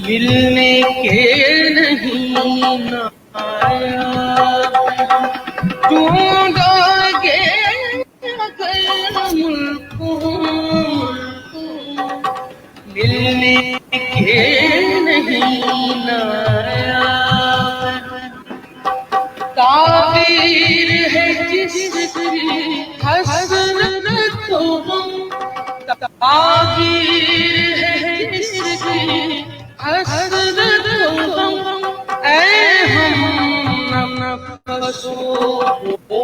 ملنے کے نہیں نایاب ڈھونڈو گے اگر ملکوں ملنے کے نہیں نایاب تعبیر ہے جس کی حسرت و غم تعبیر ہے جس کی حسرت و غم اے ہم نفسوں کو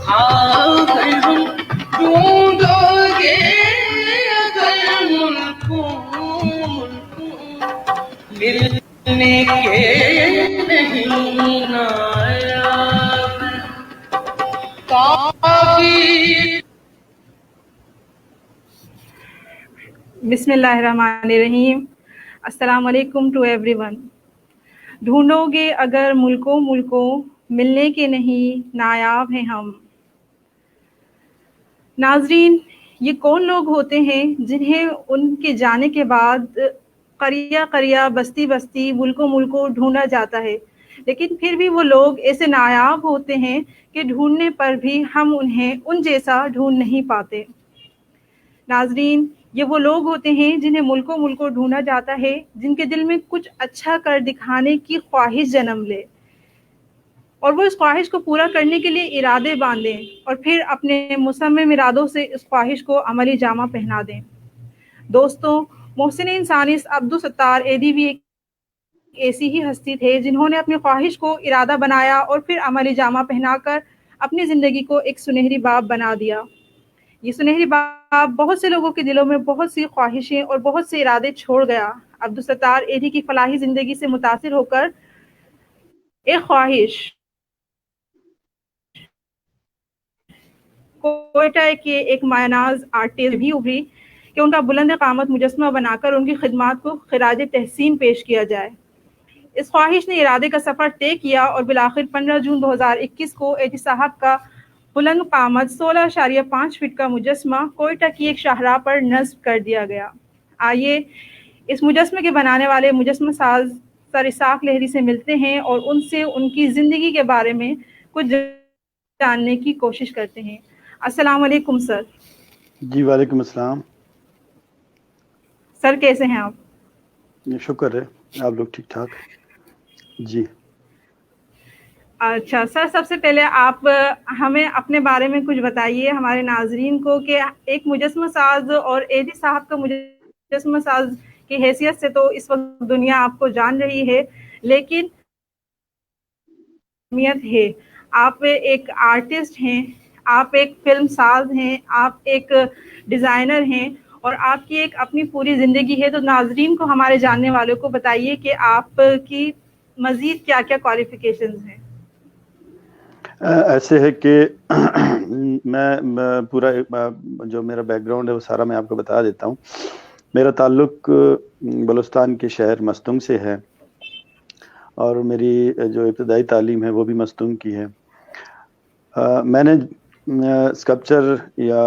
اگر ہم ڈھونڈو گے اگر ملکوں ملنے کے نہیں نایاب تعبیر. بسم اللہ الرحمن الرحیم. السلام علیکم ٹو ایوری ون. ڈھونڈو گے اگر ملکوں ملنے کے نہیں نایاب ہیں ہم. ناظرین، یہ کون لوگ ہوتے ہیں جنہیں ان کے جانے کے بعد قریہ قریہ بستی بستی ملکوں ڈھونڈا جاتا ہے، لیکن پھر بھی وہ لوگ ایسے نایاب ہوتے ہیں کہ ڈھونڈنے پر بھی ہم انہیں ان جیسا ڈھونڈ نہیں پاتے. ناظرین، یہ وہ لوگ ہوتے ہیں جنہیں ملکوں ڈھونڈا جاتا ہے، جن کے دل میں کچھ اچھا کر دکھانے کی خواہش جنم لے اور وہ اس خواہش کو پورا کرنے کے لیے ارادے باندھیں اور پھر اپنے مصمم ارادوں سے اس خواہش کو عملی جامہ پہنا دیں. دوستوں، محسن انسانیس عبدالستار ایدھی بھی ایک ایسی ہی ہستی تھے جنہوں نے اپنی خواہش کو ارادہ بنایا اور پھر عملی جامہ پہنا کر اپنی زندگی کو ایک سنہری باب بنا دیا. یہ سنہری باب بہت سے لوگوں کے دلوں میں بہت سی خواہشیں اور بہت سے ارادے چھوڑ گیا. عبدالستار ایدھی کی فلاحی زندگی سے متاثر ہو کر ایک خواہش کوئٹہ کے ایک مایہ-ناز آرٹسٹ بھی ابھری کہ ان کا بلند قامت مجسمہ بنا کر ان کی خدمات کو خراج تحسین پیش کیا جائے. اس خواہش نے ارادے کا سفر طے کیا اور بالآخر 15 جون 2021 کو ایدھی صاحب کا بلند قامت 16.5 فٹ کا مجسمہ کوئٹہ کی ایک شاہراہ پر نصب کر دیا گیا. آئیے اس مجسمے کے بنانے والے مجسمہ ساز سر اسحاق لہری سے ملتے ہیں اور ان سے ان کی زندگی کے بارے میں کچھ جاننے کی کوشش کرتے ہیں. السلام علیکم سر. جی وعلیکم السلام. سر کیسے ہیں آپ؟ شکر ہے، آپ لوگ ٹھیک ٹھاک؟ جی اچھا سر، سب سے پہلے آپ ہمیں اپنے بارے میں کچھ بتائیے ہمارے ناظرین کو کہ ایک مجسمہ ساز اور ایدھی صاحب کا مجسمہ ساز کی حیثیت سے تو اس وقت دنیا آپ کو جان رہی ہے، لیکن اہمیت ہے. آپ ایک آرٹسٹ ہیں، آپ ایک فلم ساز ہیں، آپ ایک ڈیزائنر ہیں اور آپ کی ایک اپنی پوری زندگی ہے. تو ناظرین کو، ہمارے جاننے والوں کو بتائیے کہ آپ کی مزید کیا کیا کوالیفیکیشنز ہیں. ایسے ہے کہ میں پورا جو میرا بیک گراؤنڈ ہے وہ سارا میں آپ کو بتا دیتا ہوں. میرا تعلق بلوچستان کے شہر مستونگ سے ہے اور میری جو ابتدائی تعلیم ہے وہ بھی مستونگ کی ہے. میں نے اسکلپچر یا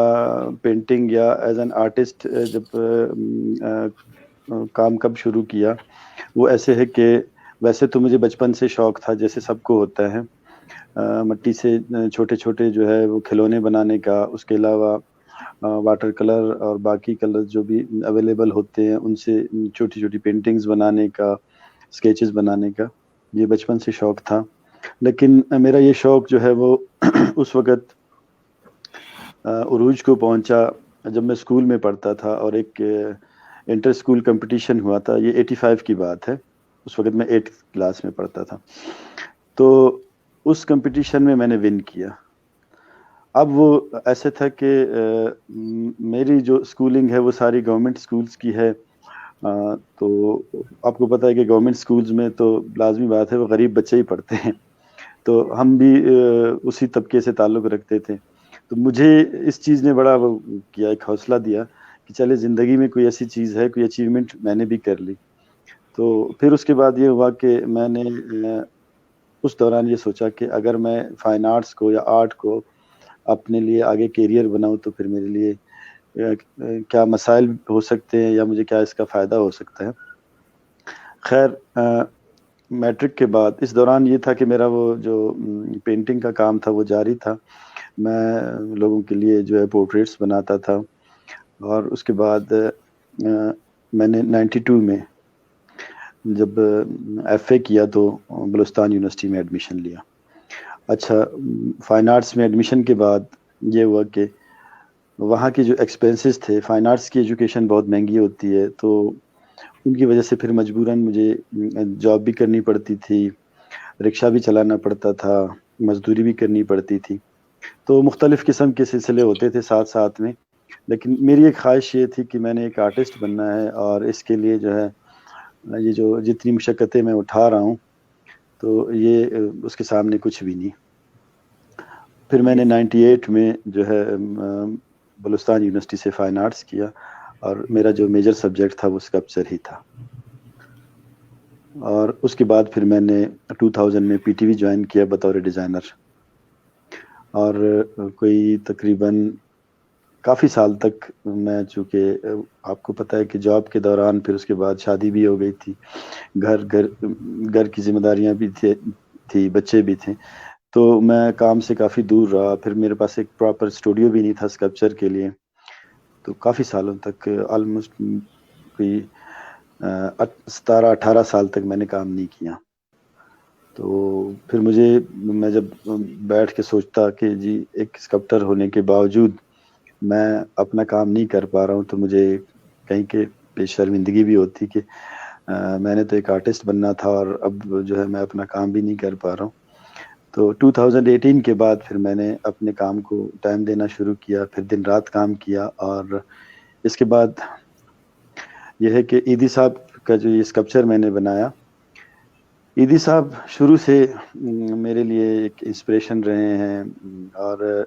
پینٹنگ یا ایز این آرٹسٹ جب کام کب شروع کیا، وہ ایسے ہے کہ ویسے تو مجھے بچپن سے شوق تھا جیسے سب کو ہوتا ہے، مٹی سے چھوٹے چھوٹے جو ہے وہ کھلونے بنانے کا، اس کے علاوہ واٹر کلر اور باقی کلر جو بھی اویلیبل ہوتے ہیں ان سے چھوٹی چھوٹی پینٹنگز بنانے کا، اسکیچز بنانے کا، یہ بچپن سے شوق تھا. لیکن میرا یہ شوق جو ہے وہ اس وقت عروج کو پہنچا جب میں اسکول میں پڑھتا تھا اور ایک انٹر اسکول کمپٹیشن ہوا تھا. یہ 85 کی بات ہے، اس وقت میں 8th کلاس میں پڑھتا تھا. تو اس کمپٹیشن میں نے ون کیا. اب وہ ایسے تھا کہ میری جو اسکولنگ ہے وہ ساری گورنمنٹ اسکولز کی ہے، تو آپ کو پتہ ہے کہ گورنمنٹ اسکولز میں تو لازمی بات ہے وہ غریب بچے ہی پڑھتے ہیں، تو ہم بھی اسی طبقے سے تعلق رکھتے تھے. تو مجھے اس چیز نے بڑا وہ کیا، ایک حوصلہ دیا کہ چلے زندگی میں کوئی ایسی چیز ہے، کوئی اچیومنٹ میں نے بھی کر لی. تو پھر اس کے بعد یہ ہوا کہ میں نے اس دوران یہ سوچا کہ اگر میں فائن آرٹس کو یا آرٹ کو اپنے لیے آگے کیریئر بناؤں تو پھر میرے لیے کیا مسائل ہو سکتے ہیں یا مجھے کیا اس کا فائدہ ہو سکتا ہے. خیر میٹرک کے بعد اس دوران یہ تھا کہ میرا وہ جو پینٹنگ کا کام تھا وہ جاری تھا. میں لوگوں کے لیے جو ہے پورٹریٹس بناتا تھا. اور اس کے بعد میں نے 92 میں جب ایف اے کیا تو بلوچستان یونیورسٹی میں ایڈمیشن لیا. اچھا فائن آرٹس میں ایڈمیشن کے بعد یہ ہوا کہ وہاں کے جو ایکسپینسز تھے، فائن آرٹس کی ایجوکیشن بہت مہنگی ہوتی ہے، تو ان کی وجہ سے پھر مجبوراً مجھے جاب بھی کرنی پڑتی تھی، رکشہ بھی چلانا پڑتا تھا، مزدوری بھی کرنی پڑتی تھی. تو مختلف قسم کے سلسلے ہوتے تھے ساتھ ساتھ میں. لیکن میری ایک خواہش یہ تھی کہ میں نے ایک آرٹسٹ بننا ہے، اور اس کے لیے جو ہے یہ جو جتنی مشقتیں میں اٹھا رہا ہوں تو یہ اس کے سامنے کچھ بھی نہیں. پھر میں نے 98 میں جو ہے بلوچستان یونیورسٹی سے فائن آرٹس کیا، اور میرا جو میجر سبجیکٹ تھا وہ اسکلپچر ہی تھا. اور اس کے بعد پھر میں نے 2000 میں پی ٹی وی جوائن کیا بطور ڈیزائنر. اور کوئی تقریباً کافی سال تک میں، چونکہ آپ کو پتہ ہے کہ جاب کے دوران پھر اس کے بعد شادی بھی ہو گئی تھی، گھر کی ذمہ داریاں بھی تھی، بچے بھی تھے، تو میں کام سے کافی دور رہا. پھر میرے پاس ایک پراپر اسٹوڈیو بھی نہیں تھا اسکلپچر کے لیے. تو کافی سالوں تک آلموسٹ کوئی 17-18 سال تک میں نے کام نہیں کیا. تو پھر میں جب بیٹھ کے سوچتا کہ جی ایک اسکلپٹر ہونے کے باوجود میں اپنا کام نہیں کر پا رہا ہوں، تو مجھے کہیں کہ شرمندگی بھی ہوتی کہ میں نے تو ایک آرٹسٹ بننا تھا اور اب جو ہے میں اپنا کام بھی نہیں کر پا رہا ہوں. تو 2018 کے بعد پھر میں نے اپنے کام کو ٹائم دینا شروع کیا، پھر دن رات کام کیا. اور اس کے بعد یہ ہے کہ ایدی صاحب کا جو یہ اسکلپچر میں نے بنایا، ایدی صاحب شروع سے میرے لیے ایک انسپریشن رہے ہیں. اور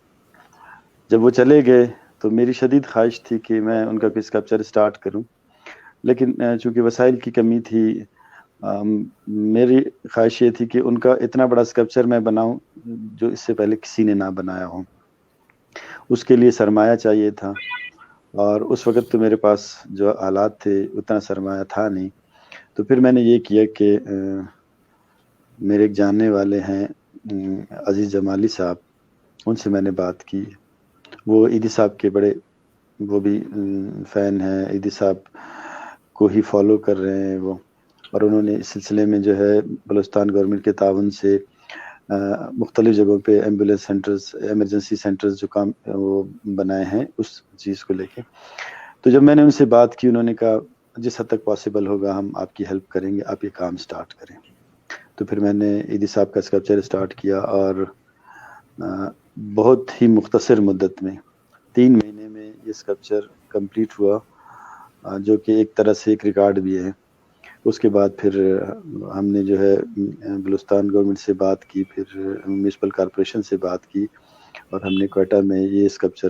جب وہ چلے گئے تو میری شدید خواہش تھی کہ میں ان کا کوئی اسکلپچر اسٹارٹ کروں، لیکن چونکہ وسائل کی کمی تھی، میری خواہش یہ تھی کہ ان کا اتنا بڑا اسکلپچر میں بناؤں جو اس سے پہلے کسی نے نہ بنایا ہو. اس کے لیے سرمایہ چاہیے تھا، اور اس وقت تو میرے پاس جو آلات تھے اتنا سرمایہ تھا نہیں. تو پھر میں نے یہ کیا کہ میرے ایک جاننے والے ہیں عزیز جمالی صاحب، ان سے میں نے بات کی. وہ ایدی صاحب کے بڑے، وہ بھی فین ہیں، ایدی صاحب کو ہی فالو کر رہے ہیں وہ. اور انہوں نے اس سلسلے میں جو ہے بلوچستان گورنمنٹ کے تعاون سے مختلف جگہوں پہ ایمبولینس سینٹرز، ایمرجنسی سینٹرز جو کام وہ بنائے ہیں اس چیز کو لے کے. تو جب میں نے ان سے بات کی، انہوں نے کہا جس حد تک پاسبل ہوگا ہم آپ کی ہیلپ کریں گے، آپ یہ کام سٹارٹ کریں. تو پھر میں نے ایدی صاحب کا اسکلپچر سٹارٹ کیا، اور بہت ہی مختصر مدت میں 3 مہینے میں یہ اسکلپچر کمپلیٹ ہوا، جو کہ ایک طرح سے ایک ریکارڈ بھی ہے. اس کے بعد پھر ہم نے جو ہے بلوچستان گورنمنٹ سے بات کی، پھر میونسپل کارپوریشن سے بات کی، اور ہم نے کوئٹہ میں یہ اسکلپچر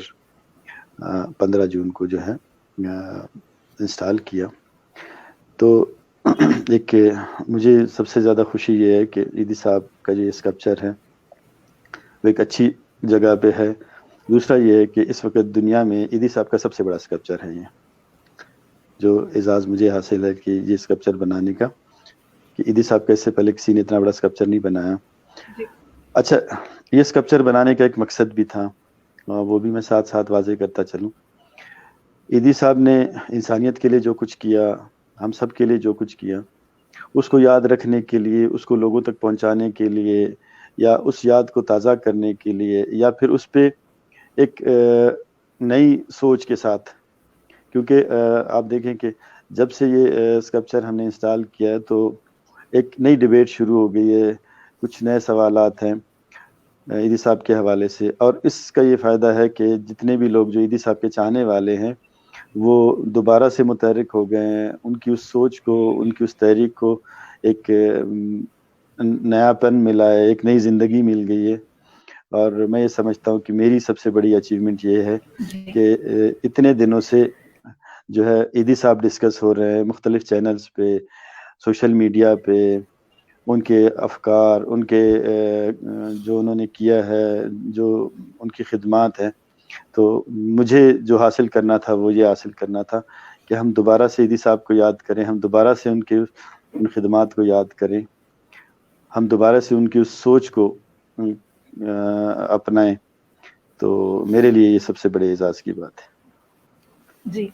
15 جون کو جو ہے انسٹال کیا. تو ایک مجھے سب سے زیادہ خوشی یہ ہے کہ ایدی صاحب کا جو اسکلپچر ہے وہ ایک اچھی جگہ پہ ہے. دوسرا یہ ہے کہ اس وقت دنیا میں ایدی صاحب کا سب سے بڑا اسکلپچر ہے، یہ جو اعزاز مجھے حاصل ہے کہ یہ اسکلپچر بنانے کا، کہ ایدی صاحب کا اس سے پہلے کسی نے اتنا بڑا اسکلپچر نہیں بنایا. اچھا یہ اسکلپچر بنانے کا ایک مقصد بھی تھا، وہ بھی میں ساتھ ساتھ واضح کرتا چلوں. ایدی صاحب نے انسانیت کے لیے جو کچھ کیا، ہم سب کے لیے جو کچھ کیا، اس کو یاد رکھنے کے لیے، اس کو لوگوں تک پہنچانے کے لیے، یا اس یاد کو تازہ کرنے کے لیے، یا پھر اس پہ ایک نئی سوچ کے ساتھ، کیونکہ آپ دیکھیں کہ جب سے یہ اسکلپچر ہم نے انسٹال کیا ہے تو ایک نئی ڈیبیٹ شروع ہو گئی ہے، کچھ نئے سوالات ہیں ایدی صاحب کے حوالے سے. اور اس کا یہ فائدہ ہے کہ جتنے بھی لوگ جو ایدی صاحب کے چاہنے والے ہیں وہ دوبارہ سے متحرک ہو گئے ہیں، ان کی اس سوچ کو، ان کی اس تحریک کو ایک نیا پن ملا ہے، ایک نئی زندگی مل گئی ہے. اور میں یہ سمجھتا ہوں کہ میری سب سے بڑی اچیومنٹ یہ ہے کہ اتنے دنوں سے جو ہے ایدی صاحب ڈسکس ہو رہے ہیں مختلف چینلز پہ، سوشل میڈیا پہ، ان کے افکار، ان کے جو انہوں نے کیا ہے، جو ان کی خدمات ہیں. تو مجھے جو حاصل کرنا تھا وہ یہ حاصل کرنا تھا کہ ہم دوبارہ سے ایدی صاحب کو یاد کریں، ہم دوبارہ سے ان کے ان خدمات کو یاد کریں, ہم دوبارہ سے ان کی اس سوچ کو اپنائیں, تو میرے لیے یہ سب سے بڑے اعزاز کی بات ہے. جی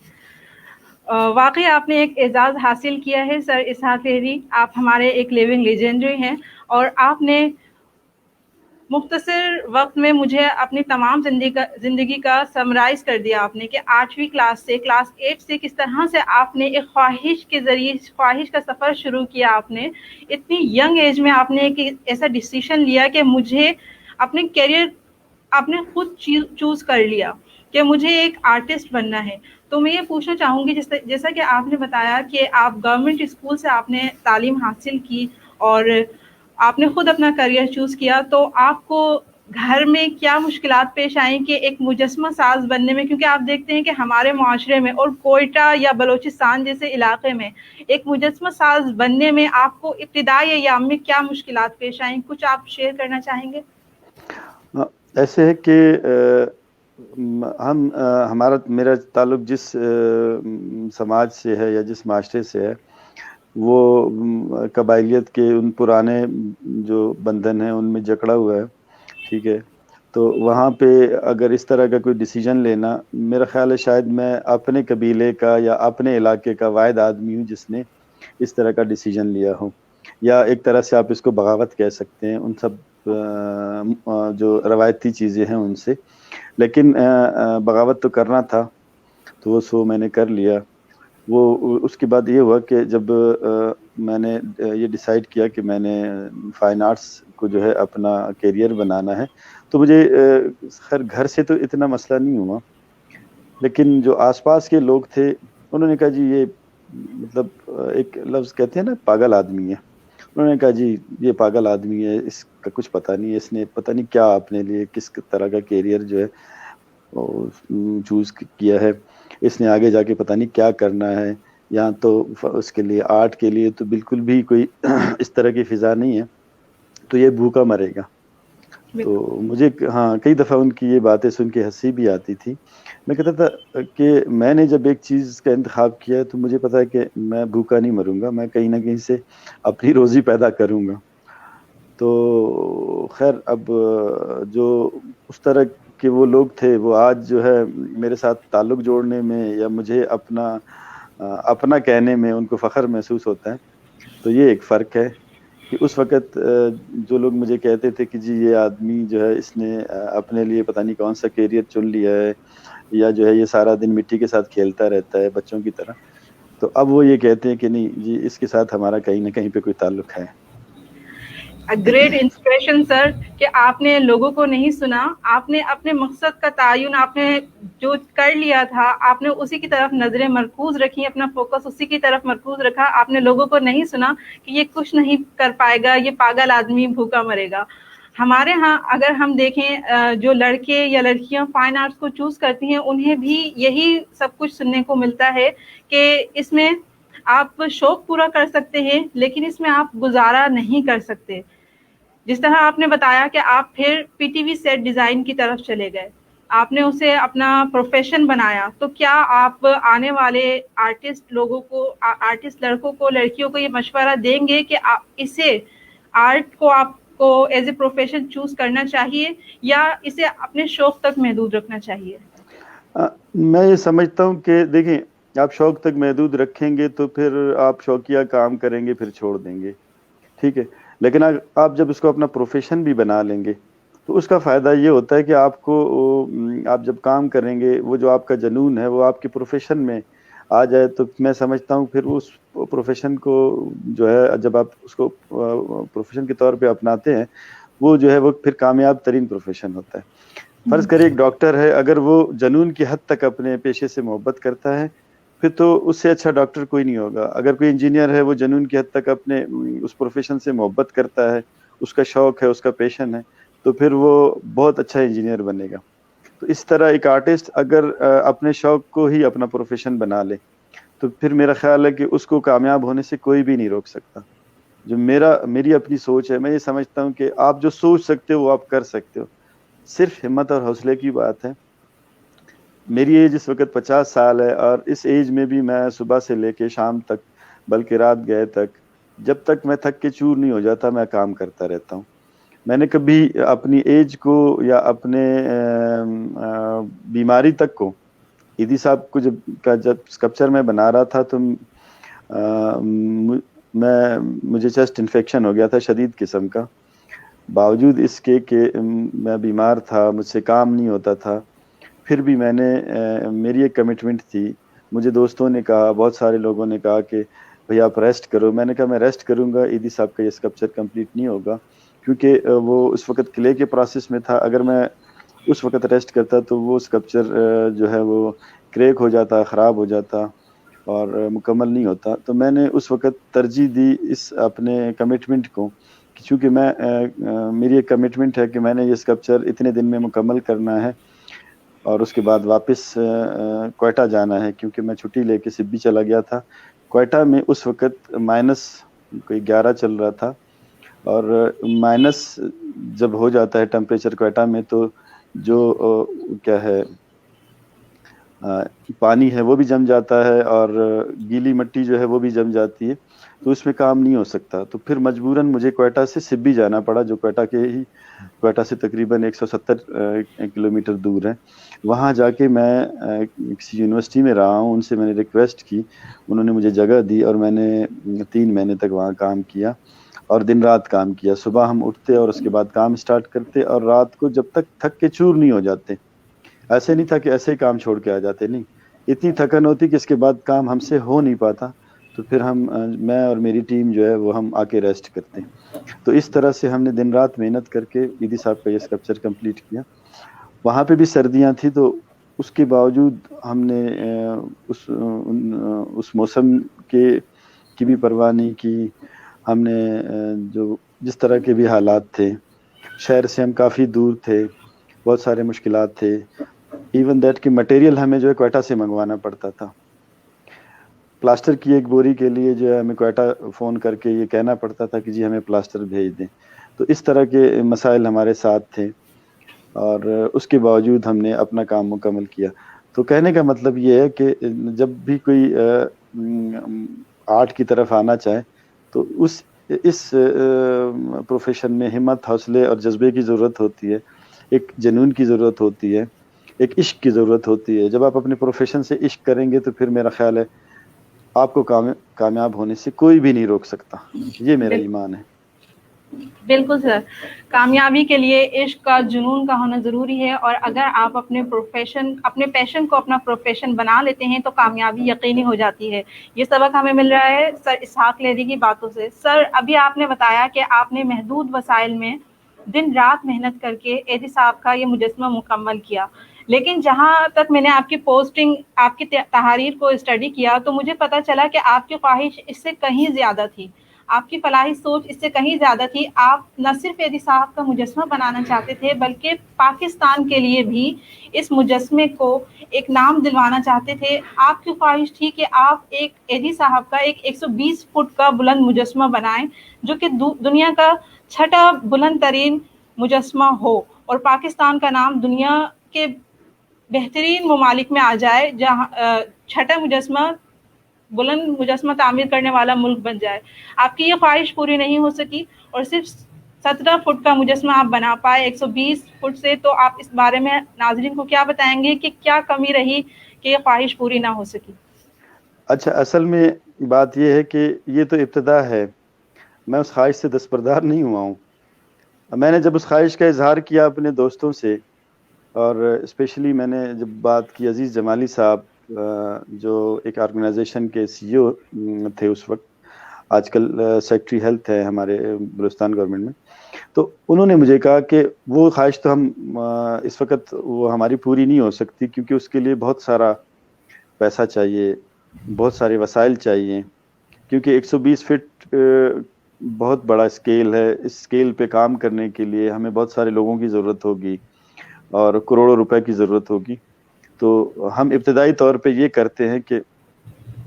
واقعی آپ نے ایک اعزاز حاصل کیا ہے سر اسحاق لہری. آپ ہمارے ایک لیونگ لیجنڈری ہیں, اور آپ نے مختصر وقت میں مجھے اپنی تمام زندگی کا سمرائز کر دیا آپ نے, کہ 8ویں کلاس سے کلاس 8 سے کس طرح سے آپ نے ایک خواہش کے ذریعے خواہش کا سفر شروع کیا. آپ نے اتنی ینگ ایج میں آپ نے ایک ایسا ڈیسیشن لیا کہ مجھے اپنے کیریئر آپ نے خود چوز کر لیا کہ مجھے ایک آرٹسٹ بننا ہے. تو میں یہ پوچھنا چاہوں گی, جیسا کہ آپ نے بتایا کہ آپ گورنمنٹ اسکول سے آپ نے تعلیم حاصل کی اور آپ نے خود اپنا کریئر چوز کیا, تو آپ کو گھر میں کیا مشکلات پیش آئیں کہ ایک مجسمہ ساز بننے میں, کیونکہ آپ دیکھتے ہیں کہ ہمارے معاشرے میں اور کوئٹہ یا بلوچستان جیسے علاقے میں ایک مجسمہ ساز بننے میں آپ کو ابتدائی ایام میں کیا مشکلات پیش آئیں, کچھ آپ شیئر کرنا چاہیں گے؟ ایسے ہے کہ میرا تعلق جس سماج سے ہے یا جس معاشرے سے ہے, وہ قبائلیت کے ان پرانے جو بندھن ہیں ان میں جکڑا ہوا ہے. ٹھیک ہے, تو وہاں پہ اگر اس طرح کا کوئی ڈیسیجن لینا, میرا خیال ہے شاید میں اپنے قبیلے کا یا اپنے علاقے کا واحد آدمی ہوں جس نے اس طرح کا ڈیسیجن لیا ہو, یا ایک طرح سے آپ اس کو بغاوت کہہ سکتے ہیں ان سب جو روایتی چیزیں ہیں ان سے. لیکن بغاوت تو کرنا تھا, تو وہ سو میں نے کر لیا. وہ اس کے بعد یہ ہوا کہ جب میں نے یہ ڈیسائیڈ کیا کہ میں نے فائن آرٹس کو جو ہے اپنا کیریئر بنانا ہے, تو مجھے خیر گھر سے تو اتنا مسئلہ نہیں ہوا, لیکن جو آس پاس کے لوگ تھے انہوں نے کہا جی یہ مطلب ایک لفظ کہتے ہیں نا پاگل آدمی ہے. انہوں نے کہا جی یہ پاگل آدمی ہے, اس کا کچھ پتہ نہیں ہے, اس نے پتہ نہیں کیا اپنے لیے کس طرح کا کیریئر جو ہے چوز کیا ہے, اس نے آگے جا کے پتہ نہیں کیا کرنا ہے. یہاں تو اس کے لیے آرٹ کے لیے تو بالکل بھی کوئی اس طرح کی فضا نہیں ہے, تو یہ بھوکا مرے گا. تو مجھے کئی دفعہ ان کی یہ باتیں سن کے ہنسی بھی آتی تھی. میں کہتا تھا کہ میں نے جب ایک چیز کا انتخاب کیا تو مجھے پتا ہے کہ میں بھوکا نہیں مروں گا, میں کہیں نہ کہیں سے اپنی روزی پیدا کروں گا. تو خیر اب جو اس طرح کہ وہ لوگ تھے وہ آج جو ہے میرے ساتھ تعلق جوڑنے میں یا مجھے اپنا کہنے میں ان کو فخر محسوس ہوتا ہے. تو یہ ایک فرق ہے کہ اس وقت جو لوگ مجھے کہتے تھے کہ جی یہ آدمی جو ہے اس نے اپنے لیے پتہ نہیں کون سا کیریئر چن لیا ہے, یا جو ہے یہ سارا دن مٹی کے ساتھ کھیلتا رہتا ہے بچوں کی طرح, تو اب وہ یہ کہتے ہیں کہ نہیں جی اس کے ساتھ ہمارا کہیں نہ کہیں پہ کوئی تعلق ہے. گریٹ انسپریشن سر, کہ آپ نے لوگوں کو نہیں سنا, آپ نے اپنے مقصد کا تعین آپ نے جو کر لیا تھا آپ نے اسی کی طرف نظریں مرکوز رکھی, اپنا فوکس اسی کی طرف مرکوز رکھا. آپ نے لوگوں کو نہیں سنا کہ یہ کچھ نہیں کر پائے گا, یہ پاگل آدمی بھوکا مرے گا. ہمارے ہاں اگر ہم دیکھیں جو لڑکے یا لڑکیاں فائن آرٹس کو چوز کرتی ہیں انہیں بھی یہی سب کچھ سننے کو ملتا ہے کہ اس میں آپ شوق پورا کر سکتے ہیں لیکن اس میں آپ گزارا نہیں کر سکتے. جس طرح آپ نے بتایا کہ آپ پھر پی ٹی وی سیٹ ڈیزائن کی طرف چلے گئے, آپ نے اسے اپنا پروفیشن بنایا, تو کیا آپ آنے والے آرٹسٹ لوگوں کو, آرٹسٹ لڑکوں کو لڑکیوں کو یہ مشورہ دیں گے کہ اسے آرٹ کو آپ کو ایز اے پروفیشن چوز کرنا چاہیے یا اسے اپنے شوق تک محدود رکھنا چاہیے؟ میں یہ سمجھتا ہوں کہ دیکھیں آپ شوق تک محدود رکھیں گے تو پھر آپ شوقیہ کام کریں گے پھر چھوڑ دیں گے, ٹھیک ہے. لیکن آپ جب اس کو اپنا پروفیشن بھی بنا لیں گے تو اس کا فائدہ یہ ہوتا ہے کہ آپ جب کام کریں گے وہ جو آپ کا جنون ہے وہ آپ کے پروفیشن میں آ جائے, تو میں سمجھتا ہوں پھر اس پروفیشن کو جو ہے جب آپ اس کو پروفیشن کے طور پہ اپناتے ہیں وہ جو ہے وہ پھر کامیاب ترین پروفیشن ہوتا ہے. فرض کریں ایک ڈاکٹر ہے, اگر وہ جنون کی حد تک اپنے پیشے سے محبت کرتا ہے پھر تو اس سے اچھا ڈاکٹر کوئی نہیں ہوگا. اگر کوئی انجینئر ہے وہ جنون کی حد تک اپنے اس پروفیشن سے محبت کرتا ہے, اس کا شوق ہے, اس کا پیشن ہے, تو پھر وہ بہت اچھا انجینئر بنے گا. تو اس طرح ایک آرٹسٹ اگر اپنے شوق کو ہی اپنا پروفیشن بنا لے تو پھر میرا خیال ہے کہ اس کو کامیاب ہونے سے کوئی بھی نہیں روک سکتا. جو میری اپنی سوچ ہے, میں یہ سمجھتا ہوں کہ آپ جو سوچ سکتے ہو وہ آپ کر سکتے ہو, صرف ہمت اور حوصلے کی بات ہے. میری ایج اس وقت 50 سال ہے اور اس ایج میں بھی میں صبح سے لے کے شام تک بلکہ رات گئے تک جب تک میں تھک کے چور نہیں ہو جاتا میں کام کرتا رہتا ہوں. میں نے کبھی اپنی ایج کو یا اپنے بیماری تک کو، ایدی صاحب کو جب اسکلپچر میں بنا رہا تھا تو مجھے چیسٹ انفیکشن ہو گیا تھا شدید قسم کا. باوجود اس کے کہ میں بیمار تھا، مجھ سے کام نہیں ہوتا تھا، پھر بھی میں نے میری ایک کمٹمنٹ تھی. مجھے دوستوں نے کہا، بہت سارے لوگوں نے کہا کہ بھئی آپ ریسٹ کرو. میں نے کہا میں ریسٹ کروں گا، ایدی صاحب کا یہ اسکلپچر کمپلیٹ نہیں ہوگا، کیونکہ وہ اس وقت کلے کے پروسیس میں تھا. اگر میں اس وقت ریسٹ کرتا تو وہ اسکلپچر جو ہے وہ کریک ہو جاتا، خراب ہو جاتا اور مکمل نہیں ہوتا. تو میں نے اس وقت ترجیح دی اس اپنے کمٹمنٹ کو، چونکہ میری ایک کمٹمنٹ ہے کہ میں نے یہ اسکلپچر اتنے دن میں مکمل کرنا ہے اور اس کے بعد واپس کوئٹہ جانا ہے، کیونکہ میں چھٹی لے کے سبی چلا گیا تھا. کوئٹہ میں اس وقت -11 چل رہا تھا، اور مائنس جب ہو جاتا ہے ٹمپریچر کوئٹہ میں تو جو کیا ہے پانی ہے وہ بھی جم جاتا ہے اور گیلی مٹی جو ہے وہ بھی جم جاتی ہے، تو اس میں کام نہیں ہو سکتا. تو پھر مجبوراً مجھے کوئٹہ سے سبی جانا پڑا، جو کوئٹہ سے تقریباً 170 کلومیٹر دور ہے. وہاں جا کے میں کسی یونیورسٹی میں رہا ہوں. ان سے میں نے ریکویسٹ کی، انہوں نے مجھے جگہ دی اور میں نے 3 مہینے تک وہاں کام کیا اور دن رات کام کیا. صبح ہم اٹھتے اور اس کے بعد کام سٹارٹ کرتے اور رات کو جب تک تھک کے چور نہیں ہو جاتے. ایسے نہیں تھا کہ ایسے ہی کام چھوڑ کے آ جاتے، نہیں، اتنی تھکن ہوتی کہ اس کے بعد کام ہم سے ہو نہیں پاتا. تو پھر میں اور میری ٹیم جو ہے وہ ہم آ کے ریسٹ کرتے ہیں. تو اس طرح سے ہم نے دن رات محنت کر کے ایدی صاحب کا یہ اسکلپچر کمپلیٹ کیا. وہاں پہ بھی سردیاں تھیں، تو اس کے باوجود ہم نے اس موسم کی بھی پرواہ نہیں کی. ہم نے جس طرح کے بھی حالات تھے، شہر سے ہم کافی دور تھے، بہت سارے مشکلات تھے. ایون دیٹ کہ مٹیریل ہمیں جو ہے کوئٹہ سے منگوانا پڑتا تھا. پلاسٹر کی ایک بوری کے لیے جو ہے ہمیں کوئٹہ فون کر کے یہ کہنا پڑتا تھا کہ جی ہمیں پلاسٹر بھیج دیں. تو اس طرح کے مسائل ہمارے ساتھ تھے، اور اس کے باوجود ہم نے اپنا کام مکمل کیا. تو کہنے کا مطلب یہ ہے کہ جب بھی کوئی آرٹ کی طرف آنا چاہے تو اس پروفیشن میں ہمت، حوصلے اور جذبے کی ضرورت ہوتی ہے، ایک جنون کی ضرورت ہوتی ہے، ایک عشق کی ضرورت ہوتی ہے. جب آپ اپنے پروفیشن سے عشق کریں گے تو پھر میرا خیال ہے آپ کو کامیاب ہونے سے کوئی بھی نہیں روک سکتا. یہ میرا ایمان ہے. بالکل سر، کامیابی کے لیے عشق کا، جنون کا ہونا ضروری ہے، اور اگر آپ اپنے پیشن کو اپنا پروفیشن بنا لیتے ہیں تو کامیابی یقینی ہو جاتی ہے. یہ سبق ہمیں مل رہا ہے سر اسحاق لیدی کی باتوں سے. سر ابھی آپ نے بتایا کہ آپ نے محدود وسائل میں دن رات محنت کر کے ایدی صاحب کا یہ مجسمہ مکمل کیا، لیکن جہاں تک میں نے آپ کی تحاریر کو اسٹڈی کیا تو مجھے پتا چلا کہ آپ کی خواہش اس سے کہیں زیادہ تھی، آپ کی فلاحی سوچ اس سے کہیں زیادہ تھی. آپ نہ صرف ایدی صاحب کا مجسمہ بنانا چاہتے تھے بلکہ پاکستان کے لیے بھی اس مجسمے کو ایک نام دلوانا چاہتے تھے. آپ کی خواہش تھی کہ آپ ایک ایدی صاحب کا ایک 120 فٹ کا بلند مجسمہ بنائیں، جو کہ دنیا کا 6واں بلند ترین مجسمہ ہو اور پاکستان کا نام دنیا کے بہترین ممالک میں آ جائے، جہاں 6واں بلند مجسمہ تعمیر کرنے والا ملک بن جائے. آپ کی یہ خواہش پوری نہیں ہو سکی اور صرف 17 فٹ کا مجسمہ آپ بنا پائے 120 فٹ سے. تو آپ اس بارے میں ناظرین کو کیا بتائیں گے کہ کیا کمی رہی کہ یہ خواہش پوری نہ ہو سکی؟ اچھا، اصل میں بات یہ ہے کہ یہ تو ابتدا ہے، میں اس خواہش سے دستبردار نہیں ہوا ہوں. میں نے جب اس خواہش کا اظہار کیا اپنے دوستوں سے، اور اسپیشلی میں نے جب بات کی عزیز جمالی صاحب جو ایک آرگنائزیشن کے CEO تھے اس وقت، آج کل سیکٹری ہیلتھ ہے ہمارے بلوچستان گورنمنٹ میں، تو انہوں نے مجھے کہا کہ وہ خواہش تو ہم اس وقت وہ ہماری پوری نہیں ہو سکتی، کیونکہ اس کے لیے بہت سارا پیسہ چاہیے، بہت سارے وسائل چاہیے، کیونکہ 120 فٹ بہت بڑا اسکیل ہے. اس اسکیل پہ کام کرنے کے لیے ہمیں بہت سارے لوگوں کی ضرورت ہوگی اور کروڑوں روپے کی ضرورت ہوگی. تو ہم ابتدائی طور پہ یہ کرتے ہیں کہ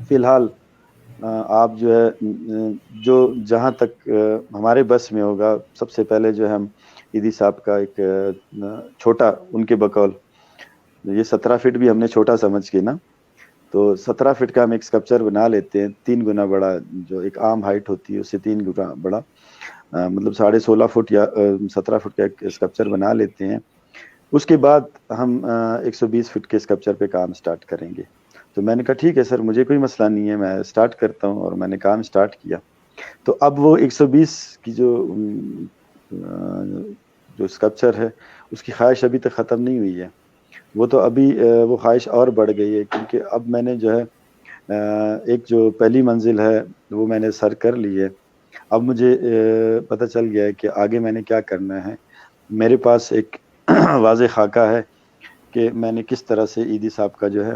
فی الحال آپ جو ہے جہاں تک ہمارے بس میں ہوگا، سب سے پہلے جو ہے ہم ایدی صاحب کا ایک چھوٹا، ان کے بقول یہ 17 فٹ بھی ہم نے چھوٹا سمجھ کے نا، تو 17 فٹ کا ہم ایک اسکلپچر بنا لیتے ہیں، 3 گنا بڑا، جو ایک عام ہائٹ ہوتی ہے اس سے 3 گنا بڑا، مطلب 16.5 فٹ یا 17 فٹ کا ایک اسکلپچر بنا لیتے ہیں. اس کے بعد ہم 120 فٹ کے اسکلپچر پہ کام سٹارٹ کریں گے. تو میں نے کہا ٹھیک ہے سر، مجھے کوئی مسئلہ نہیں ہے، میں سٹارٹ کرتا ہوں، اور میں نے کام سٹارٹ کیا. تو اب وہ 120 کی جو اسکلپچر ہے اس کی خواہش ابھی تک ختم نہیں ہوئی ہے. وہ تو ابھی وہ خواہش اور بڑھ گئی ہے، کیونکہ اب میں نے جو ہے ایک جو پہلی منزل ہے وہ میں نے سر کر لی ہے. اب مجھے پتہ چل گیا ہے کہ آگے میں نے کیا کرنا ہے. میرے پاس ایک واضح خاکہ ہے کہ میں نے کس طرح سے عیدی صاحب کا جو ہے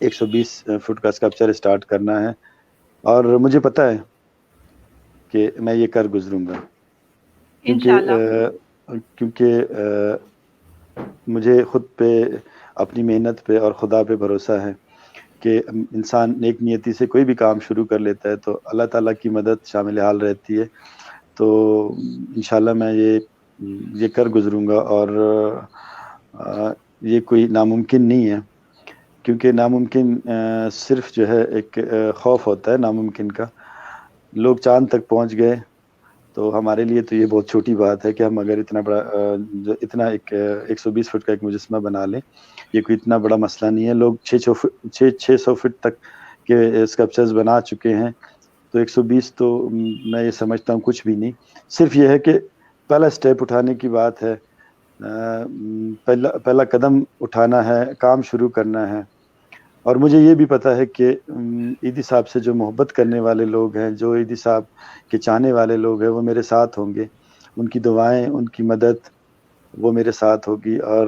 120 فٹ کا اسکلپچر اسٹارٹ کرنا ہے، اور مجھے پتہ ہے کہ میں یہ کر گزروں گا، کیونکہ مجھے خود پہ، اپنی محنت پہ اور خدا پہ بھروسہ ہے کہ انسان نیک نیتی سے کوئی بھی کام شروع کر لیتا ہے تو اللہ تعالیٰ کی مدد شامل حال رہتی ہے. تو انشاءاللہ میں یہ کر گزروں گا، اور یہ کوئی ناممکن نہیں ہے، کیونکہ ناممکن صرف جو ہے ایک خوف ہوتا ہے ناممکن کا. لوگ چاند تک پہنچ گئے تو ہمارے لیے تو یہ بہت چھوٹی بات ہے کہ ہم اگر اتنا بڑا اتنا ایک 120 فٹ کا ایک مجسمہ بنا لیں. یہ کوئی اتنا بڑا مسئلہ نہیں ہے. لوگ 600 فٹ تک کے اسکلپچرز بنا چکے ہیں، تو 120 تو میں یہ سمجھتا ہوں کچھ بھی نہیں. صرف یہ ہے کہ پہلا سٹیپ اٹھانے کی بات ہے، پہلا قدم اٹھانا ہے، کام شروع کرنا ہے. اور مجھے یہ بھی پتہ ہے کہ عیدی صاحب سے جو محبت کرنے والے لوگ ہیں، جو عیدی صاحب کے چاہنے والے لوگ ہیں، وہ میرے ساتھ ہوں گے. ان کی دعائیں، ان کی مدد وہ میرے ساتھ ہوگی. اور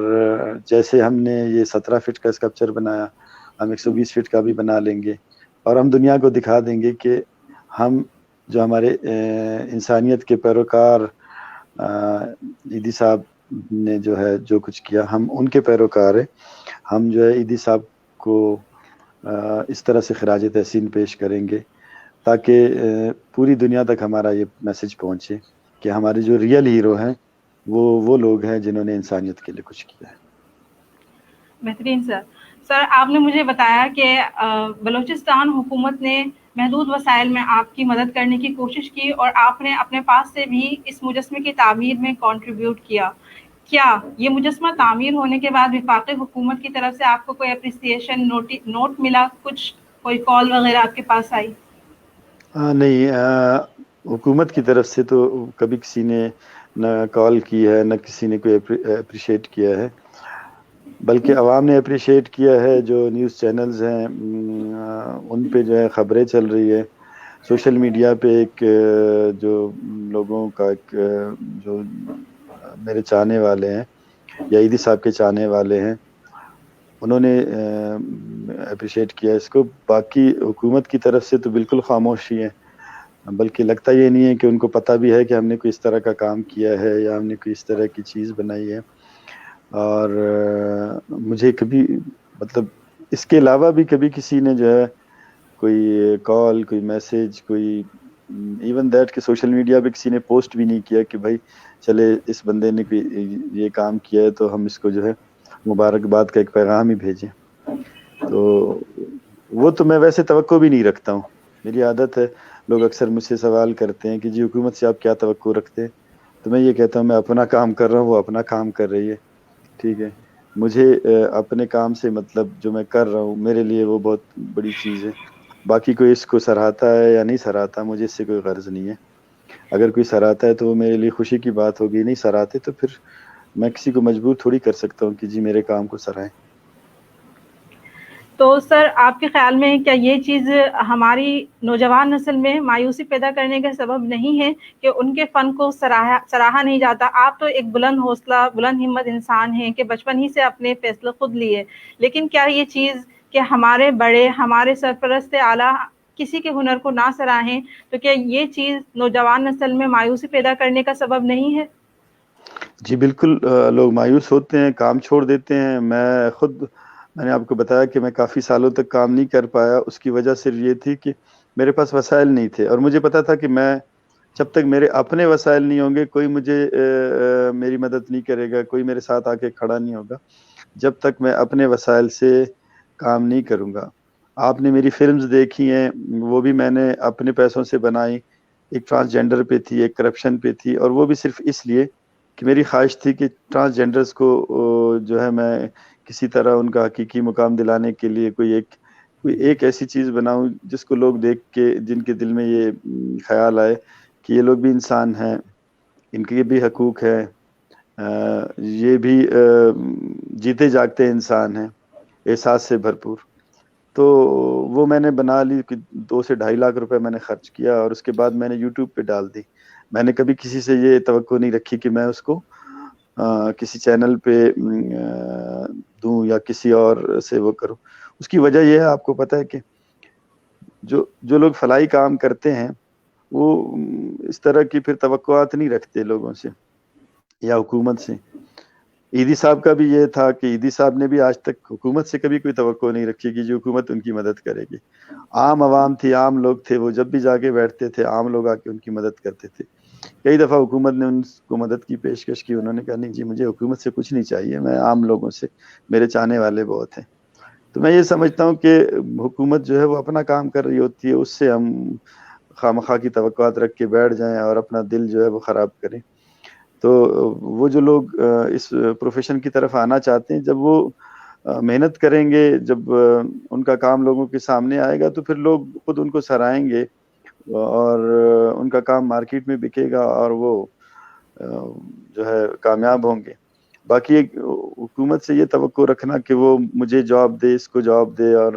جیسے ہم نے یہ 17 فٹ کا اسکلپچر بنایا، ہم 120 فٹ کا بھی بنا لیں گے، اور ہم دنیا کو دکھا دیں گے کہ ہم جو ہمارے انسانیت کے پیروکار عیدی صاحب نے جو ہے جو کچھ کیا، ہم ان کے پیروکار ہیں. ہم جو ہے عیدی صاحب کو اس طرح سے خراج تحسین پیش کریں گے تاکہ پوری دنیا تک ہمارا یہ میسج پہنچے کہ ہمارے جو ریئل ہیرو ہیں وہ لوگ ہیں جنہوں نے انسانیت کے لیے کچھ کیا ہے. بہترین سر آپ نے مجھے بتایا کہ بلوچستان حکومت نے محدود وسائل میں آپ کی مدد کرنے کی کوشش کی، اور آپ نے اپنے پاس سے بھی اس مجسمے کی تعمیر میں کنٹریبیوٹ کیا. کیا یہ مجسمہ تعمیر ہونے کے بعد وفاقی حکومت کی طرف سے آپ کو کوئی اپریسیشن نوٹ ملا، کچھ کوئی کال وغیرہ آپ کے پاس آئی؟ نہیں، حکومت کی طرف سے تو کبھی کسی نے نہ کال کی ہے، نہ کسی نے کوئی اپریشیٹ کیا ہے، بلکہ عوام نے اپریشیٹ کیا ہے. جو نیوز چینلز ہیں ان پہ جو ہے خبریں چل رہی ہے، سوشل میڈیا پہ ایک جو لوگوں کا ایک جو میرے چاہنے والے ہیں یا عیدی صاحب کے چاہنے والے ہیں، انہوں نے اپریشیٹ کیا اس کو. باقی حکومت کی طرف سے تو بالکل خاموشی ہے، بلکہ لگتا یہ نہیں ہے کہ ان کو پتہ بھی ہے کہ ہم نے کوئی اس طرح کا کام کیا ہے یا ہم نے کوئی اس طرح کی چیز بنائی ہے. اور مجھے کبھی مطلب اس کے علاوہ بھی کبھی کسی نے جو ہے کوئی کال، کوئی میسج، کوئی ایون دیٹ کہ سوشل میڈیا پہ کسی نے پوسٹ بھی نہیں کیا کہ بھائی چلے اس بندے نے کوئی یہ کام کیا ہے تو ہم اس کو جو ہے مبارکباد کا ایک پیغام ہی بھیجیں. تو وہ تو میں ویسے توقع بھی نہیں رکھتا ہوں. میری عادت ہے، لوگ اکثر مجھ سے سوال کرتے ہیں کہ جی حکومت سے آپ کیا توقع رکھتے ہیں، تو میں یہ کہتا ہوں میں اپنا کام کر رہا ہوں، وہ اپنا کام کر رہی ہے. ٹھیک ہے، مجھے اپنے کام سے مطلب جو میں کر رہا ہوں میرے لیے وہ بہت بڑی چیز ہے. باقی کوئی اس کو سراہتا ہے یا نہیں سراہتا، مجھے اس سے کوئی غرض نہیں ہے. اگر کوئی سراہتا ہے تو وہ میرے لیے خوشی کی بات ہوگی، نہیں سراہتے تو پھر میں کسی کو مجبور تھوڑی کر سکتا ہوں کہ جی میرے کام کو سرائیں. تو سر آپ کے خیال میں کیا یہ چیز ہماری نوجوان نسل میں مایوسی پیدا کرنے کا سبب نہیں ہے کہ ان کے فن کو سراہا نہیں جاتا؟ آپ تو ایک بلند حوصلہ، بلند ہمت انسان ہیں کہ بچپن ہی سے اپنے فیصلے خود لیے، لیکن کیا یہ چیز کہ ہمارے بڑے، ہمارے سرپرست اعلیٰ کسی کے ہنر کو نہ سراہیں، تو کیا یہ چیز نوجوان نسل میں مایوسی پیدا کرنے کا سبب نہیں ہے؟ جی بالکل، لوگ مایوس ہوتے ہیں، کام چھوڑ دیتے ہیں. میں نے آپ کو بتایا کہ میں کافی سالوں تک کام نہیں کر پایا. اس کی وجہ صرف یہ تھی کہ میرے پاس وسائل نہیں تھے، اور مجھے پتا تھا کہ میں جب تک میرے اپنے وسائل نہیں ہوں گے کوئی مجھے میری مدد نہیں کرے گا، کوئی میرے ساتھ آ کے کھڑا نہیں ہوگا جب تک میں اپنے وسائل سے کام نہیں کروں گا. آپ نے میری فلمز دیکھی ہیں، وہ بھی میں نے اپنے پیسوں سے بنائی. ایک ٹرانسجینڈر پہ تھی، ایک کرپشن پہ تھی، اور وہ بھی صرف اس لیے کہ میری خواہش تھی کہ ٹرانسجینڈرز کو جو ہے میں کسی طرح ان کا حقیقی مقام دلانے کے لیے کوئی ایک ایسی چیز بناؤں جس کو لوگ دیکھ کے جن کے دل میں یہ خیال آئے کہ یہ لوگ بھی انسان ہیں، ان کے بھی حقوق ہے، یہ بھی جیتے جاگتے انسان ہیں، احساس سے بھرپور. تو وہ میں نے بنا لی کہ 2 سے 2.5 لاکھ روپے میں نے خرچ کیا، اور اس کے بعد میں نے یوٹیوب پہ ڈال دی. میں نے کبھی کسی سے یہ توقع نہیں رکھی کہ میں اس کو کسی چینل پہ دوں یا کسی اور سے وہ کروں. اس کی وجہ یہ ہے، آپ کو پتہ ہے کہ جو لوگ فلاحی کام کرتے ہیں وہ اس طرح کی پھر توقعات نہیں رکھتے لوگوں سے یا حکومت سے. عیدی صاحب کا بھی یہ تھا کہ عیدی صاحب نے بھی آج تک حکومت سے کبھی کوئی توقع نہیں رکھی کہ جو حکومت ان کی مدد کرے گی. عام عوام تھی، عام لوگ تھے، وہ جب بھی جا کے بیٹھتے تھے عام لوگ آ کے ان کی مدد کرتے تھے. کئی دفعہ حکومت نے ان کو مدد کی پیشکش کی، انہوں نے کہا نہیں جی مجھے حکومت سے کچھ نہیں چاہیے، میں عام لوگوں سے، میرے چاہنے والے بہت ہیں. تو میں یہ سمجھتا ہوں کہ حکومت جو ہے وہ اپنا کام کر رہی ہوتی ہے، اس سے ہم خواہ کی توقعات رکھ کے بیٹھ جائیں اور اپنا دل جو ہے وہ خراب کریں. تو وہ جو لوگ اس پروفیشن کی طرف آنا چاہتے ہیں، جب وہ محنت کریں گے، جب ان کا کام لوگوں کے سامنے آئے گا تو پھر لوگ خود ان کو سرائیں گے اور ان کا کام مارکیٹ میں بکے گا اور وہ جو ہے کامیاب ہوں گے. باقی ایک حکومت سے یہ توقع رکھنا کہ وہ مجھے جاب دے، اس کو جاب دے اور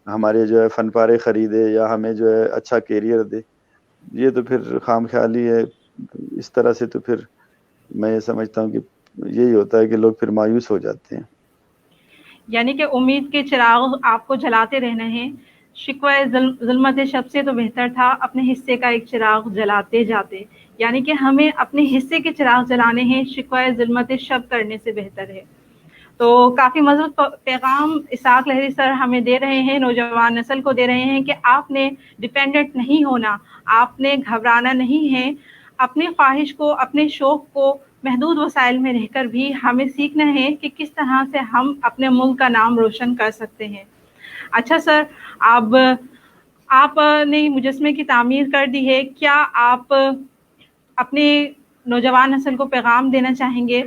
ہمارے جو ہے فن پارے خریدے یا ہمیں جو ہے اچھا کیریئر دے، یہ تو پھر خام خیالی ہے. اس طرح سے تو پھر میں یہ سمجھتا ہوں کہ یہی ہوتا ہے کہ لوگ پھر مایوس ہو جاتے ہیں. یعنی کہ امید کے چراغ آپ کو جلاتے رہنا ہے. شکوہ ظلمت شب سے تو بہتر تھا اپنے حصے کا ایک چراغ جلاتے جاتے. یعنی کہ ہمیں اپنے حصے کے چراغ جلانے ہیں، شکوہ ظلمت شب کرنے سے بہتر ہے. تو کافی مثبت پیغام اسحاق لہری سر ہمیں دے رہے ہیں، نوجوان نسل کو دے رہے ہیں کہ آپ نے ڈیپینڈنٹ نہیں ہونا، آپ نے گھبرانا نہیں ہے. اپنی خواہش کو، اپنے شوق کو محدود وسائل میں رہ کر بھی ہمیں سیکھنا ہے کہ کس طرح سے ہم اپنے ملک کا نام روشن کر سکتے ہیں. اچھا سر، آپ نے مجسمے کی تعمیر کر دی ہے، کیا آپ اپنے نوجوان نسل کو پیغام دینا چاہیں گے؟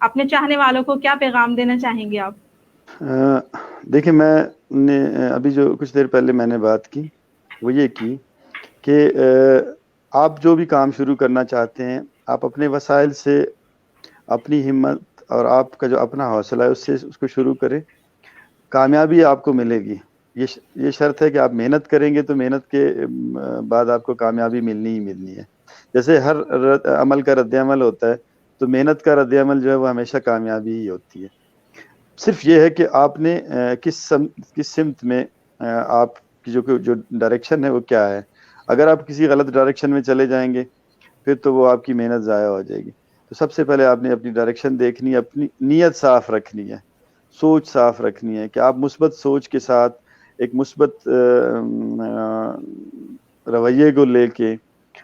اپنے چاہنے والوں کو کیا پیغام دینا چاہیں گے آپ؟ دیکھیں، میں نے ابھی جو کچھ دیر پہلے میں نے بات کی وہ یہ کی کہ آپ جو بھی کام شروع کرنا چاہتے ہیں، آپ اپنے وسائل سے، اپنی ہمت اور آپ کا جو اپنا حوصلہ ہے اس سے اس کو شروع کریں. کامیابی آپ کو ملے گی. یہ شرط ہے کہ آپ محنت کریں گے تو محنت کے بعد آپ کو کامیابی ملنی ہی ملنی ہے. جیسے ہر عمل کا رد عمل ہوتا ہے تو محنت کا رد عمل جو ہے وہ ہمیشہ کامیابی ہی ہوتی ہے. صرف یہ ہے کہ آپ نے کس سمت میں آپ کی جو ڈائریکشن ہے وہ کیا ہے. اگر آپ کسی غلط ڈائریکشن میں چلے جائیں گے پھر تو وہ آپ کی محنت ضائع ہو جائے گی. تو سب سے پہلے آپ نے اپنی ڈائریکشن دیکھنی ہے، اپنی نیت صاف رکھنی ہے، سوچ صاف رکھنی ہے کہ آپ مثبت سوچ کے ساتھ ایک مثبت رویے کو لے کے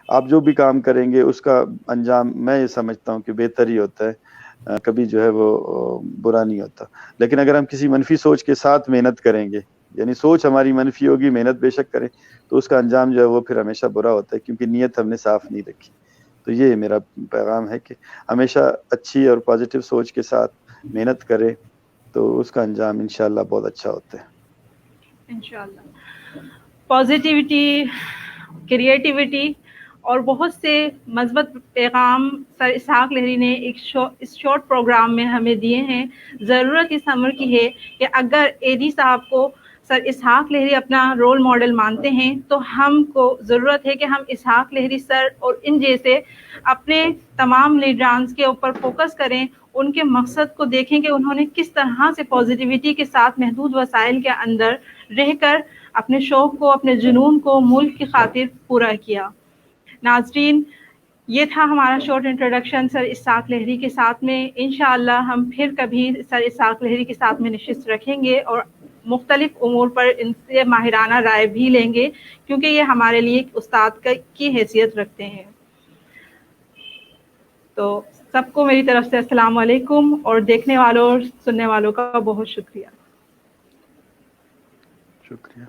آپ جو بھی کام کریں گے اس کا انجام میں یہ سمجھتا ہوں کہ بہتر ہی ہوتا ہے، کبھی جو ہے وہ برا نہیں ہوتا. لیکن اگر ہم کسی منفی سوچ کے ساتھ محنت کریں گے، یعنی سوچ ہماری منفی ہوگی، محنت بے شک کریں، تو اس کا انجام جو ہے وہ پھر ہمیشہ برا ہوتا ہے کیونکہ نیت ہم نے صاف نہیں رکھی. تو یہ میرا پیغام ہے کہ ہمیشہ اچھی اور پازیٹیو سوچ کے ساتھ محنت کرے تو اس کا انجام انشاءاللہ بہت اچھا ہوتا ہے. انشاءاللہ پازیٹیوٹی، کریٹیوٹی اور بہت سے مثبت پیغام سر اسحاق لہری نے اس شارٹ پروگرام میں ہمیں دیے ہیں. ضرورت اس امر کی ہے کہ اگر ایدی صاحب کو سر اسحاق لہری اپنا رول ماڈل مانتے ہیں تو ہم کو ضرورت ہے کہ ہم اسحاق لہری سر اور ان جیسے اپنے تمام لیڈرانس کے اوپر فوکس کریں، ان کے مقصد کو دیکھیں کہ انہوں نے کس طرح سے پازیٹیوٹی کے ساتھ محدود وسائل کے اندر رہ کر اپنے شوق کو، اپنے جنون کو ملک کی خاطر پورا کیا. ناظرین، یہ تھا ہمارا شارٹ انٹروڈکشن سر اسحاق لہری کے ساتھ میں. انشاءاللہ ہم پھر کبھی سر اسحاق لہری کے ساتھ میں نشست رکھیں گے اور مختلف امور پر ان سے ماہرانہ رائے بھی لیں گے کیونکہ یہ ہمارے لیے ایک استاد کی حیثیت رکھتے ہیں. تو سب کو میری طرف سے السلام علیکم اور دیکھنے والوں اور سننے والوں کا بہت شکریہ. شکریہ.